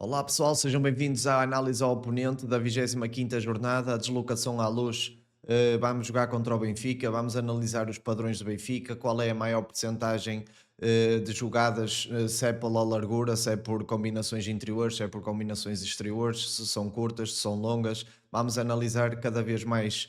Olá pessoal, sejam bem-vindos à análise ao oponente da 25ª jornada, a deslocação à Luz. Vamos jogar contra o Benfica, vamos analisar os padrões do Benfica, qual é a maior percentagem de jogadas, se é pela largura, se é por combinações interiores, se é por combinações exteriores, se são curtas, se são longas. Vamos analisar cada vez mais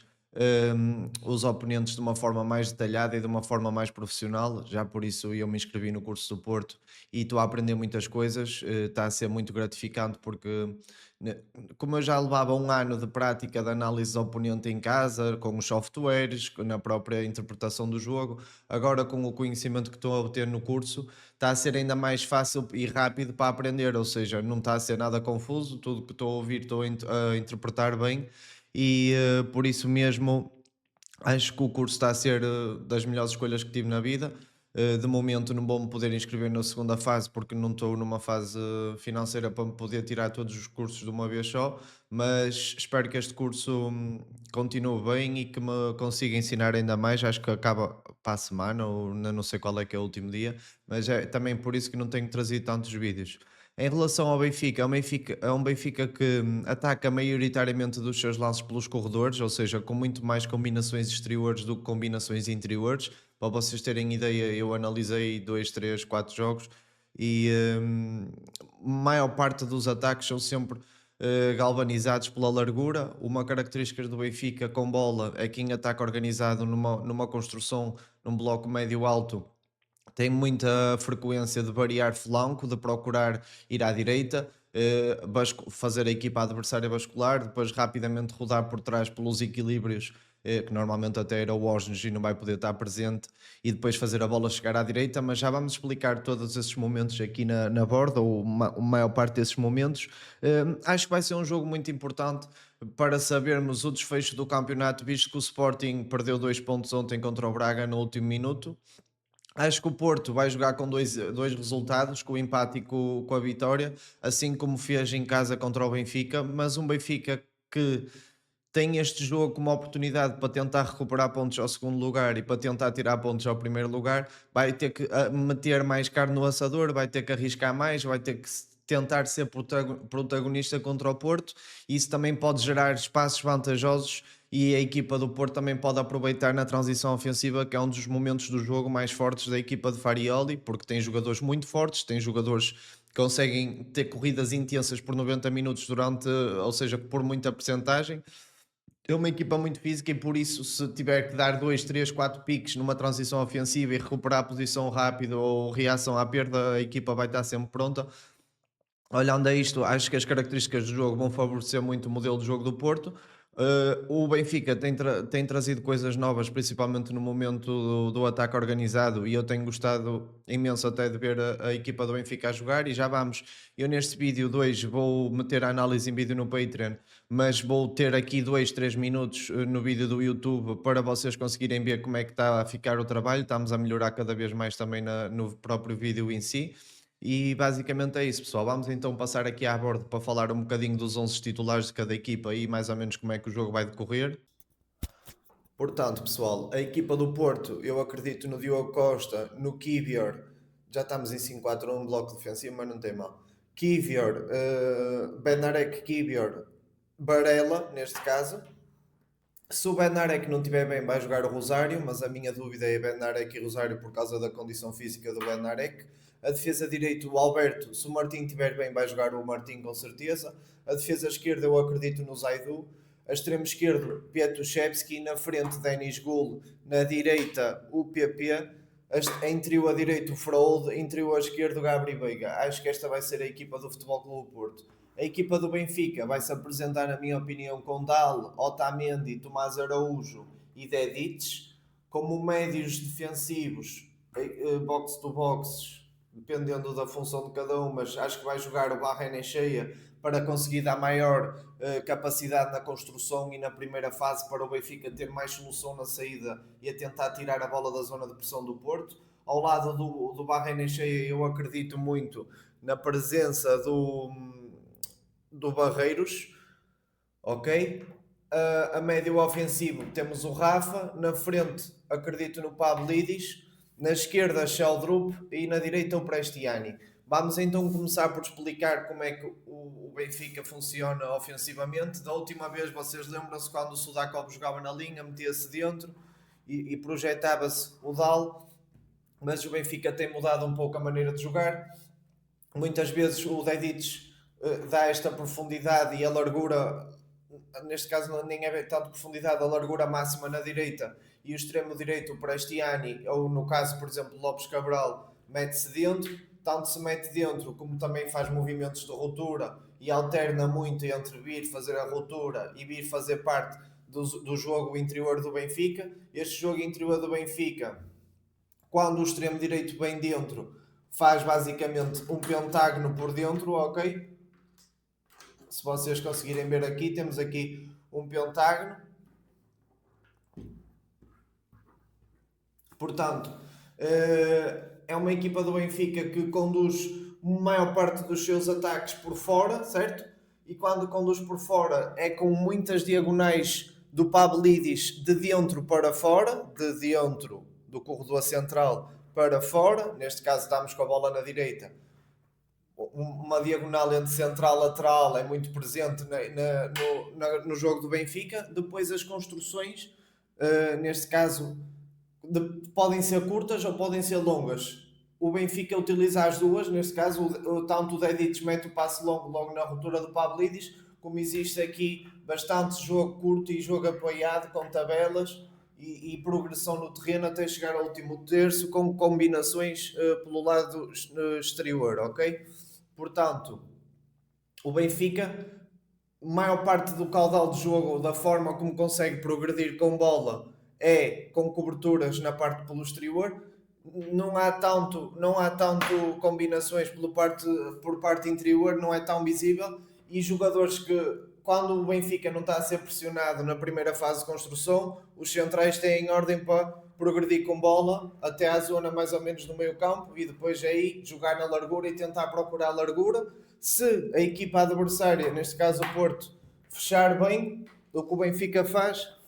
os oponentes de uma forma mais detalhada e de uma forma mais profissional. Já por isso eu me inscrevi no curso do Porto e estou a aprender muitas coisas. Está a ser muito gratificante porque, ne- como eu já levava um ano de prática de análise do oponente em casa, com os softwares, na própria interpretação do jogo, agora com o conhecimento que estou a obter no curso, está a ser ainda mais fácil e rápido para aprender. Ou seja, não está a ser nada confuso, tudo que estou a ouvir estou a interpretar bem e por isso mesmo acho que o curso está a ser das melhores escolhas que tive na vida. De momento não vou me poder inscrever na segunda fase porque não estou numa fase financeira para me poder tirar todos os cursos de uma vez só, mas espero que este curso continue bem e que me consiga ensinar ainda mais. Acho que acaba para a semana, ou ainda não sei qual é que é o último dia, mas é também por isso que não tenho trazido tantos vídeos. Em relação ao Benfica, é um Benfica que ataca maioritariamente dos seus lances pelos corredores, ou seja, com muito mais combinações exteriores do que combinações interiores. Para vocês terem ideia, eu analisei 2, 3, 4 jogos e maior parte dos ataques são sempre galvanizados pela largura. Uma característica do Benfica com bola é que em ataque organizado numa construção, num bloco médio-alto, tem muita frequência de variar flanco, de procurar ir à direita, fazer a equipa adversária bascular, depois rapidamente rodar por trás pelos equilíbrios, que normalmente até era o Osnes e não vai poder estar presente, e depois fazer a bola chegar à direita. Mas já vamos explicar todos esses momentos aqui na borda, ou a maior parte desses momentos. Acho que vai ser um jogo muito importante para sabermos o desfecho do campeonato, visto que o Sporting perdeu 2 pontos ontem contra o Braga no último minuto. Acho que o Porto vai jogar com dois resultados, com o empate e com a vitória, assim como fez em casa contra o Benfica, mas um Benfica que tem este jogo como oportunidade para tentar recuperar pontos ao segundo lugar e para tentar tirar pontos ao primeiro lugar, vai ter que meter mais carne no assador, vai ter que arriscar mais, vai ter que tentar ser protagonista contra o Porto. Isso também pode gerar espaços vantajosos e a equipa do Porto também pode aproveitar na transição ofensiva, que é um dos momentos do jogo mais fortes da equipa de Farioli, porque tem jogadores muito fortes, tem jogadores que conseguem ter corridas intensas por 90 minutos durante, ou seja, por muita percentagem. É uma equipa muito física e por isso, se tiver que dar 2, 3, 4 piques numa transição ofensiva e recuperar a posição rápido ou reação à perda, a equipa vai estar sempre pronta. Olhando a isto, acho que as características do jogo vão favorecer muito o modelo de jogo do Porto. O Benfica tem trazido coisas novas, principalmente no momento do ataque organizado, e eu tenho gostado imenso até de ver a equipa do Benfica a jogar. E já vamos, eu neste vídeo 2 vou meter a análise em vídeo no Patreon, mas vou ter aqui 2, 3 minutos no vídeo do YouTube para vocês conseguirem ver como é que está a ficar o trabalho. Estamos a melhorar cada vez mais também no próprio vídeo em si. E basicamente é isso, pessoal. Vamos então passar aqui à bordo para falar um bocadinho dos 11 titulares de cada equipa e mais ou menos como é que o jogo vai decorrer. Portanto, pessoal, a equipa do Porto, eu acredito no Diogo Costa, no Kivior, já estamos em 5-4-1, bloco defensivo, mas não tem mal. Kivior, Benarek Kivior, Barella, neste caso. Se o Benarek não estiver bem, vai jogar o Rosário, mas a minha dúvida é Benarek e Rosário por causa da condição física do Benarek. A defesa direita, o Alberto. Se o Martim estiver bem, vai jogar o Martim com certeza. A defesa esquerda, eu acredito no Zaidu. A extremo esquerdo, Piatuszewski. Na frente, Denis Gul. Na direita, o PP. Em trio a direito, o Freud. Em trio a esquerdo, o Gabri Veiga. Acho que esta vai ser a equipa do Futebol Clube Porto. A equipa do Benfica vai se apresentar, na minha opinião, com Dal, Otamendi, Tomás Araújo e Dedic, como médios defensivos, box to box, dependendo da função de cada um, mas acho que vai jogar o Barrena cheia para conseguir dar maior capacidade na construção e na primeira fase para o Benfica ter mais solução na saída e a tentar tirar a bola da zona de pressão do Porto. Ao lado do Barrena cheia, eu acredito muito na presença do Barreiros, ok? A médio ofensivo temos o Rafa, na frente acredito no Pavlidis, na esquerda Sheldrup e na direita o Prestiani. Vamos então começar por explicar como é que o Benfica funciona ofensivamente. Da última vez, vocês lembram-se quando o Sudakov jogava na linha, metia-se dentro e projetava-se o Dal, mas o Benfica tem mudado um pouco a maneira de jogar. Muitas vezes o Dedic dá esta profundidade e a largura, neste caso nem é tanto profundidade, a largura máxima na direita, e o extremo direito, o Prestiani, ou no caso, por exemplo, Lopes Cabral, mete-se dentro, tanto se mete dentro como também faz movimentos de ruptura e alterna muito entre vir fazer a ruptura e vir fazer parte do jogo interior do Benfica. Este jogo interior do Benfica, quando o extremo direito vem dentro, faz basicamente um pentágono por dentro, ok? Se vocês conseguirem ver aqui, temos aqui um pentágono. Portanto, é uma equipa do Benfica que conduz a maior parte dos seus ataques por fora, certo? E quando conduz por fora é com muitas diagonais do Pavlidis de dentro para fora, de dentro do corredor central para fora. Neste caso estamos com a bola na direita. Uma diagonal entre central e lateral é muito presente no jogo do Benfica. Depois as construções, neste caso, podem ser curtas ou podem ser longas. O Benfica utiliza as duas, neste caso, tanto o Dedic mete o passe longo logo na ruptura do Pavlidis, como existe aqui bastante jogo curto e jogo apoiado com tabelas e progressão no terreno até chegar ao último terço, com combinações pelo lado exterior, ok? Portanto, o Benfica, maior parte do caudal de jogo, da forma como consegue progredir com bola, é com coberturas na parte pelo exterior. Não há tanto combinações por parte interior, não é tão visível, e jogadores que, quando o Benfica não está a ser pressionado na primeira fase de construção, os centrais têm ordem para progredir com bola até à zona mais ou menos do meio campo e depois aí jogar na largura e tentar procurar a largura. Se a equipa adversária, neste caso o Porto, fechar bem, o que o Benfica faz,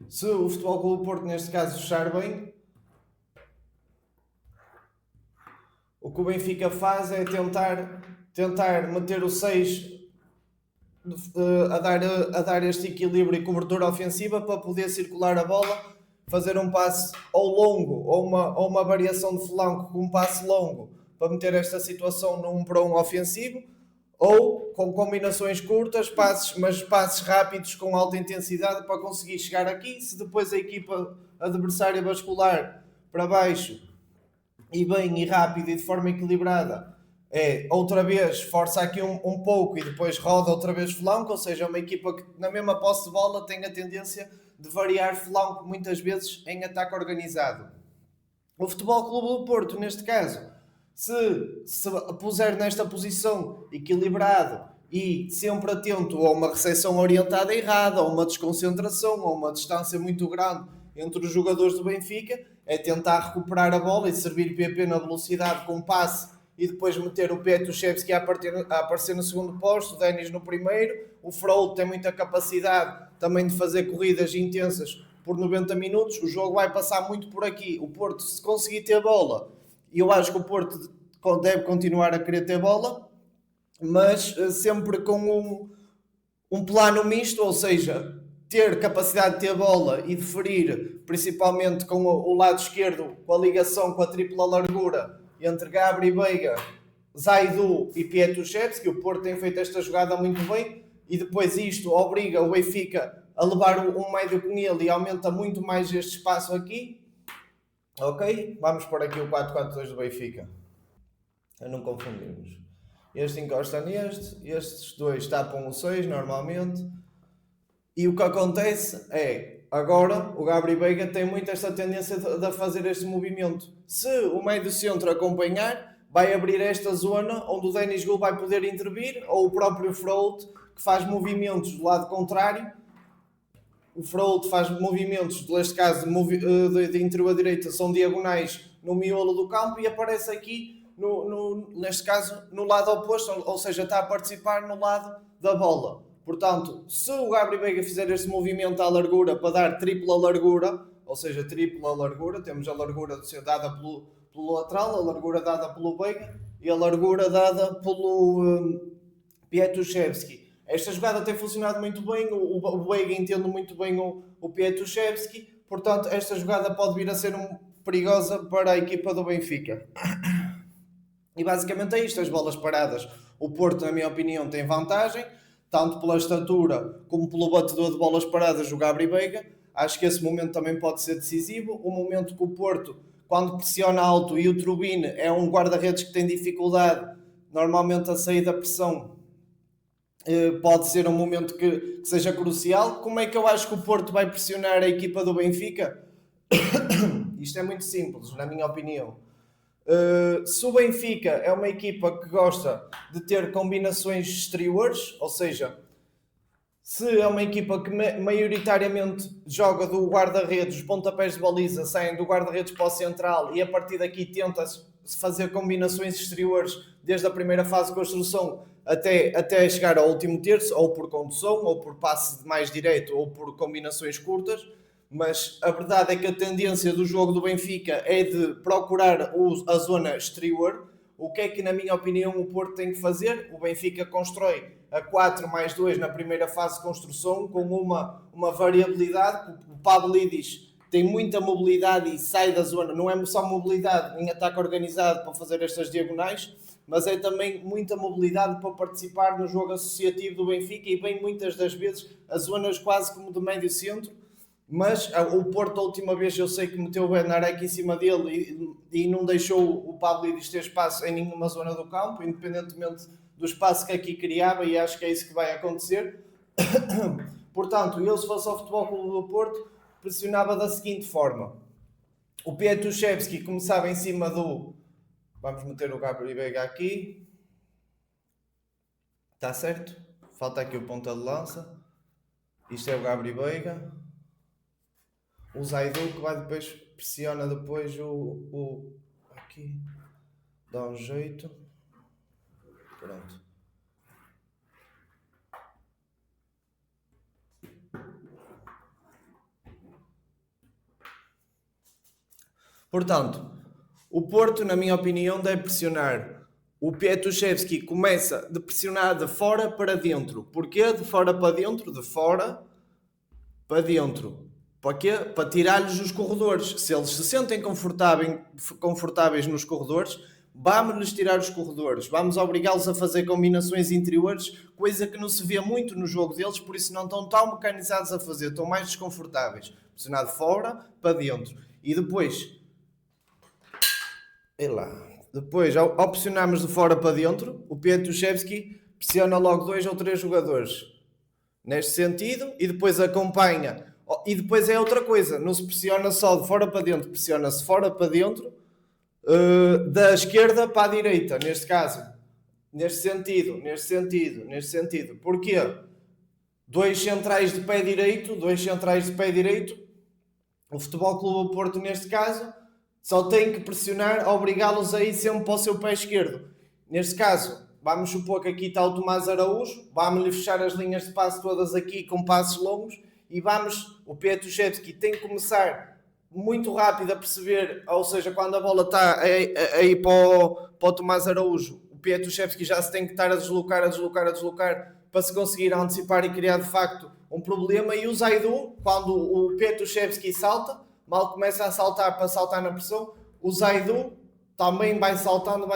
se o Futebol Clube do Porto, neste caso, fechar bem, o que o Benfica faz é tentar manter o 6 a dar este equilíbrio e cobertura ofensiva para poder circular a bola, fazer um passe ou longo ou uma variação de flanco com um passe longo para meter esta situação num 1 para 1 ofensivo, ou com combinações curtas, passes rápidos com alta intensidade para conseguir chegar aqui. Se depois a equipa adversária bascular para baixo e bem e rápido e de forma equilibrada, outra vez força aqui um pouco e depois roda outra vez flanco, ou seja, uma equipa que na mesma posse de bola tem a tendência de variar flanco muitas vezes em ataque organizado. O Futebol Clube do Porto, neste caso, se puser nesta posição equilibrado e sempre atento a uma recepção orientada errada, a uma desconcentração, a uma distância muito grande entre os jogadores do Benfica, é tentar recuperar a bola e servir PP na velocidade com passe e depois meter o Petushevski a aparecer no segundo posto, o Denis no primeiro. O Frollo tem muita capacidade também de fazer corridas intensas por 90 minutos. O jogo vai passar muito por aqui. O Porto, se conseguir ter bola, e eu acho que o Porto deve continuar a querer ter bola, mas sempre com um plano misto, ou seja, ter capacidade de ter bola e de ferir, principalmente com o lado esquerdo, com a ligação com a tripla largura entre Gabri, Veiga, Zaidu e Petushevski. O Porto tem feito esta jogada muito bem e depois isto obriga o Benfica a levar um médio com ele e aumenta muito mais este espaço aqui. Ok? Vamos por aqui o 4-4-2 do Benfica. A não confundirmos. Este encosta neste, estes dois tapam o 6 normalmente. E o que acontece é, agora o Gabri Veiga tem muito esta tendência de fazer este movimento. Se o meio centro acompanhar, vai abrir esta zona onde o Denis Gul vai poder intervir, ou o próprio Frollo, que faz movimentos do lado contrário. O Frollo faz movimentos, neste caso de interior à direita, são diagonais no miolo do campo e aparece aqui, neste caso, no lado oposto, ou seja, está a participar no lado da bola. Portanto, se o Gabri Veiga fizer este movimento à largura para dar tripla largura, ou seja, tripla largura, temos a largura dada pelo pelo lateral, a largura dada pelo Veiga e a largura dada pelo Pietruszewski. Esta jogada tem funcionado muito bem, o Veiga entende muito bem o Pietruszewski, portanto esta jogada pode vir a ser perigosa para a equipa do Benfica. E basicamente é isto, as bolas paradas. O Porto, na minha opinião, tem vantagem, tanto pela estatura como pelo batedor de bolas paradas, o Gabri Veiga. Acho que esse momento também pode ser decisivo. O momento que o Porto, quando pressiona alto, e o Trubin é um guarda-redes que tem dificuldade, normalmente a sair da pressão, pode ser um momento que seja crucial. Como é que eu acho que o Porto vai pressionar a equipa do Benfica? Isto é muito simples, na minha opinião. Se o Benfica é uma equipa que gosta de ter combinações exteriores, ou seja, se é uma equipa que maioritariamente joga do guarda-redes, os pontapés de baliza saem do guarda-redes para o central e a partir daqui tenta-se fazer combinações exteriores desde a primeira fase de construção até chegar ao último terço, ou por condução, ou por passe mais direto, ou por combinações curtas. Mas a verdade é que a tendência do jogo do Benfica é de procurar a zona exterior. O que é que, na minha opinião, o Porto tem que fazer? O Benfica constrói a 4+2 na primeira fase de construção, com uma variabilidade. O Pavlidis tem muita mobilidade e sai da zona. Não é só mobilidade em ataque organizado para fazer estas diagonais, mas é também muita mobilidade para participar no jogo associativo do Benfica e vem muitas das vezes a zonas quase como de médio centro. Mas o Porto, a última vez, eu sei que meteu o Benarek em cima dele e não deixou o Pavlidis ter espaço em nenhuma zona do campo, independentemente do espaço que aqui criava, e acho que é isso que vai acontecer. Portanto, eu, se fosse ao Futebol Clube do Porto, pressionava da seguinte forma. O Pietruszewski começava em cima do... Vamos meter o Gabri Veiga aqui. Está certo? Falta aqui o ponta de lança. Isto é o Gabri Veiga. O Zaidu que vai depois, pressiona depois aqui, dá um jeito, pronto. Portanto, o Porto, na minha opinião, deve pressionar. O Pietruszewski começa de pressionar de fora para dentro. Porquê? De fora para dentro? De fora para dentro. Para quê? Para tirar-lhes os corredores. Se eles se sentem confortáveis nos corredores, vamos-lhes tirar os corredores. Vamos obrigá-los a fazer combinações interiores, coisa que não se vê muito no jogo deles, por isso não estão tão mecanizados a fazer, estão mais desconfortáveis. Pressionar de fora para dentro. E depois... Depois, ao pressionarmos de fora para dentro, o Pietruszewski pressiona logo 2 ou 3 jogadores neste sentido e depois acompanha. E depois é outra coisa, não se pressiona só de fora para dentro, pressiona-se fora para dentro, da esquerda para a direita, neste caso. Neste sentido. Porquê? 2 centrais de pé direito, o Futebol Clube do Porto, neste caso, só tem que pressionar, obrigá-los a ir sempre para o seu pé esquerdo. Neste caso, vamos supor que aqui está o Tomás Araújo, vamos-lhe fechar as linhas de passe todas aqui com passos longos, e o Pietruszewski tem que começar muito rápido a perceber, ou seja, quando a bola está a ir para o Tomás Araújo, o Pietruszewski já se tem que estar a deslocar para se conseguir antecipar e criar de facto um problema. E o Zaidu, quando o Pietruszewski salta, mal começa a saltar para saltar na pressão, o Zaidu também vai saltando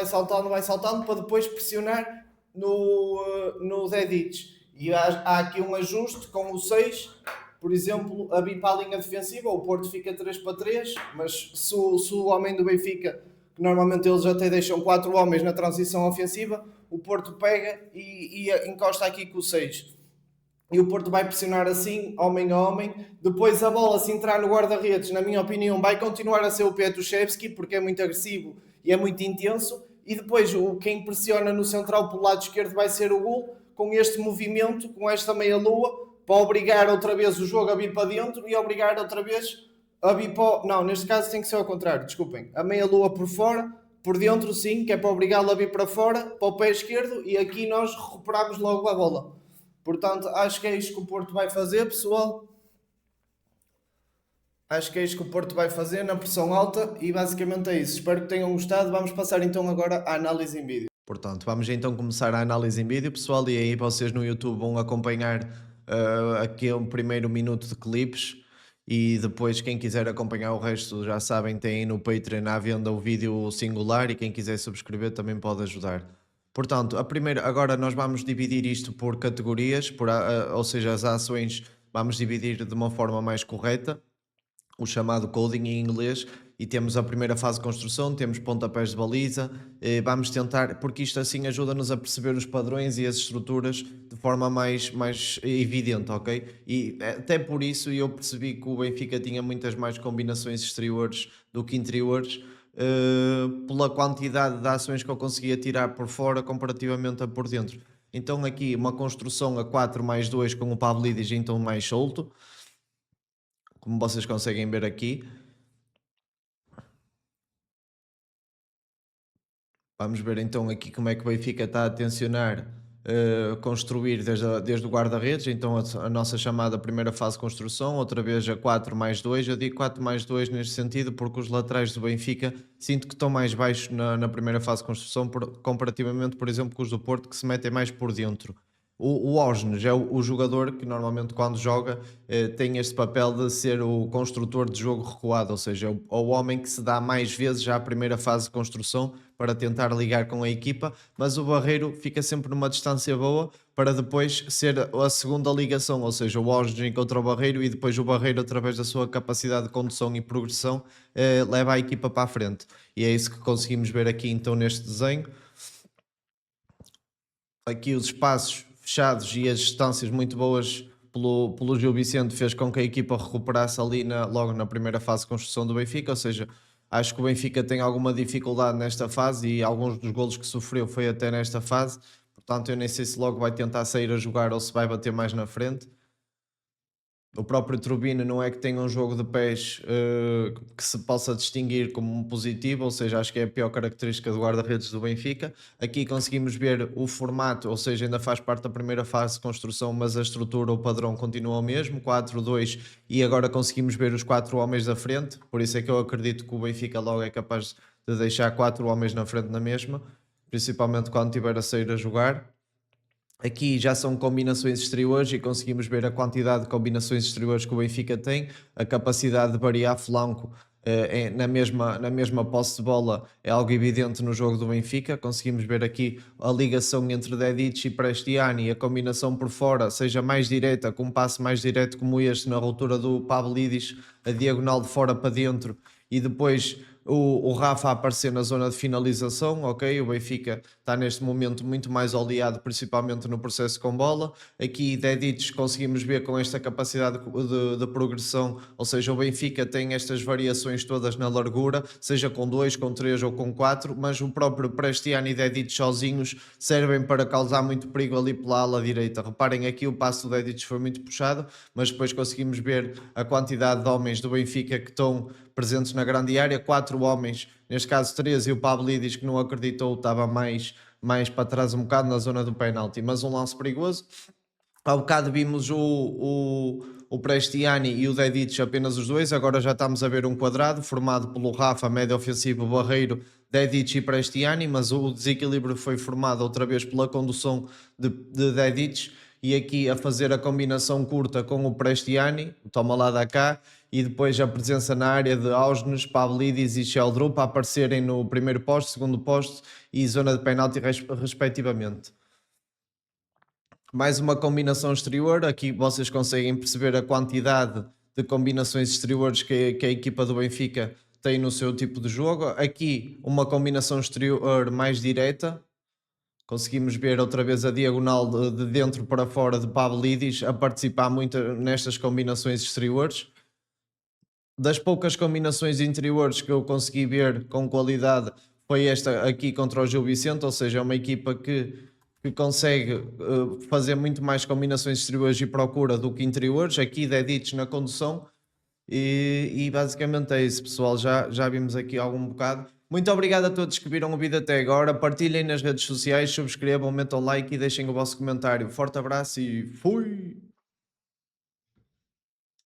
para depois pressionar no Dedic. E há aqui um ajuste com o 6, por exemplo, a vir para a linha defensiva, o Porto fica 3-3, mas se o homem do Benfica, que normalmente eles até deixam 4 homens na transição ofensiva, o Porto pega e encosta aqui com o 6. E o Porto vai pressionar assim, homem a homem. Depois a bola, se entrar no guarda-redes, na minha opinião, vai continuar a ser o Pietruszewski, porque é muito agressivo e é muito intenso. E depois quem pressiona no central pelo lado esquerdo vai ser o Gul, com este movimento, com esta meia-lua, para obrigar outra vez o jogo a vir para dentro e obrigar outra vez a vir para... Não, neste caso tem que ser ao contrário, desculpem. A meia-lua por fora, por dentro sim, que é para obrigá-lo a vir para fora, para o pé esquerdo, e aqui nós recuperamos logo a bola. Portanto, acho que é isto que o Porto vai fazer, pessoal. Acho que é isto que o Porto vai fazer na pressão alta e basicamente é isso. Espero que tenham gostado. Vamos passar então agora à análise em vídeo. Portanto, vamos então começar a análise em vídeo, pessoal, e aí vocês no YouTube vão acompanhar aqui um primeiro minuto de clipes e depois quem quiser acompanhar o resto já sabem, tem aí no Patreon à venda o vídeo singular e quem quiser subscrever também pode ajudar. Portanto, a primeira, agora nós vamos dividir isto por categorias, ou seja, as ações vamos dividir de uma forma mais correta o chamado coding em inglês, e temos a primeira fase de construção, temos pontapés de baliza, vamos tentar, porque isto assim ajuda-nos a perceber os padrões e as estruturas de forma mais evidente, ok? E até por isso eu percebi que o Benfica tinha muitas mais combinações exteriores do que interiores, pela quantidade de ações que eu conseguia tirar por fora comparativamente a por dentro. Então aqui uma construção a 4 mais 2 com o Pavlidis então mais solto, como vocês conseguem ver aqui. Vamos ver então aqui como é que o Benfica está a tencionar construir desde o guarda-redes, então a nossa chamada primeira fase de construção, outra vez a 4 mais 2, eu digo 4 mais 2 neste sentido porque os laterais do Benfica sinto que estão mais baixos na primeira fase de construção comparativamente, por exemplo, com os do Porto que se metem mais por dentro. O Osnes é o jogador que normalmente quando joga tem este papel de ser o construtor de jogo recuado, ou seja, o homem que se dá mais vezes já à primeira fase de construção para tentar ligar com a equipa, mas o Barreiro fica sempre numa distância boa para depois ser a segunda ligação, ou seja, o Osnes encontra o Barreiro e depois o Barreiro, através da sua capacidade de condução e progressão, leva a equipa para a frente. E é isso que conseguimos ver aqui então neste desenho. Aqui os espaços fechados e as distâncias muito boas pelo Gil Vicente fez com que a equipa recuperasse ali logo na primeira fase de construção do Benfica, ou seja, acho que o Benfica tem alguma dificuldade nesta fase e alguns dos golos que sofreu foi até nesta fase, portanto eu nem sei se logo vai tentar sair a jogar ou se vai bater mais na frente. O próprio Turbina não é que tenha um jogo de pés que se possa distinguir como um positivo, ou seja, acho que é a pior característica do guarda-redes do Benfica. Aqui conseguimos ver o formato, ou seja, ainda faz parte da primeira fase de construção, mas a estrutura, o padrão continua o mesmo, 4-2, e agora conseguimos ver os 4 homens da frente, por isso é que eu acredito que o Benfica logo é capaz de deixar 4 homens na frente na mesma, principalmente quando estiver a sair a jogar. Aqui já são combinações exteriores e conseguimos ver a quantidade de combinações exteriores que o Benfica tem, a capacidade de variar flanco na mesma posse de bola é algo evidente no jogo do Benfica. Conseguimos ver aqui a ligação entre Dedic e Prestiani, a combinação por fora, seja mais direta, com um passe mais direto como este na ruptura do Pavlidis, a diagonal de fora para dentro e depois o Rafa a aparecer na zona de finalização, ok? O Benfica está neste momento muito mais oleado, principalmente no processo com bola. Aqui, Dedic, conseguimos ver com esta capacidade de progressão, ou seja, o Benfica tem estas variações todas na largura, seja com 2, com 3 ou com 4, mas o próprio Prestiani e Dedic sozinhos servem para causar muito perigo ali pela ala direita. Reparem aqui, o passo do Dedic foi muito puxado, mas depois conseguimos ver a quantidade de homens do Benfica que estão presentes na grande área, 4 homens, neste caso 3, e o Pavlidis que não acreditou, estava mais para trás um bocado na zona do penalti, mas um lance perigoso. Há bocado vimos o Prestiani e o Dedic apenas os dois, agora já estamos a ver um quadrado formado pelo Rafa, médio ofensivo, Barreiro, Dedic e Prestiani, mas o desequilíbrio foi formado outra vez pela condução de Dedic e aqui a fazer a combinação curta com o Prestiani, toma lá da cá, e depois a presença na área de Ausnes, Pavlidis e Sheldrup a aparecerem no primeiro poste, segundo poste e zona de penalti respectivamente. Mais uma combinação exterior, aqui vocês conseguem perceber a quantidade de combinações exteriores que a equipa do Benfica tem no seu tipo de jogo. Aqui uma combinação exterior mais direta, conseguimos ver outra vez a diagonal de dentro para fora de Pavlidis a participar muito nestas combinações exteriores. Das poucas combinações interiores que eu consegui ver com qualidade foi esta aqui contra o Gil Vicente, ou seja, é uma equipa que consegue fazer muito mais combinações exteriores e procura do que interiores. Aqui Dedic na condução e basicamente é isso, pessoal. Já vimos aqui algum bocado. Muito obrigado a todos que viram o vídeo até agora. Partilhem nas redes sociais, subscrevam, metam like e deixem o vosso comentário. Forte abraço e fui!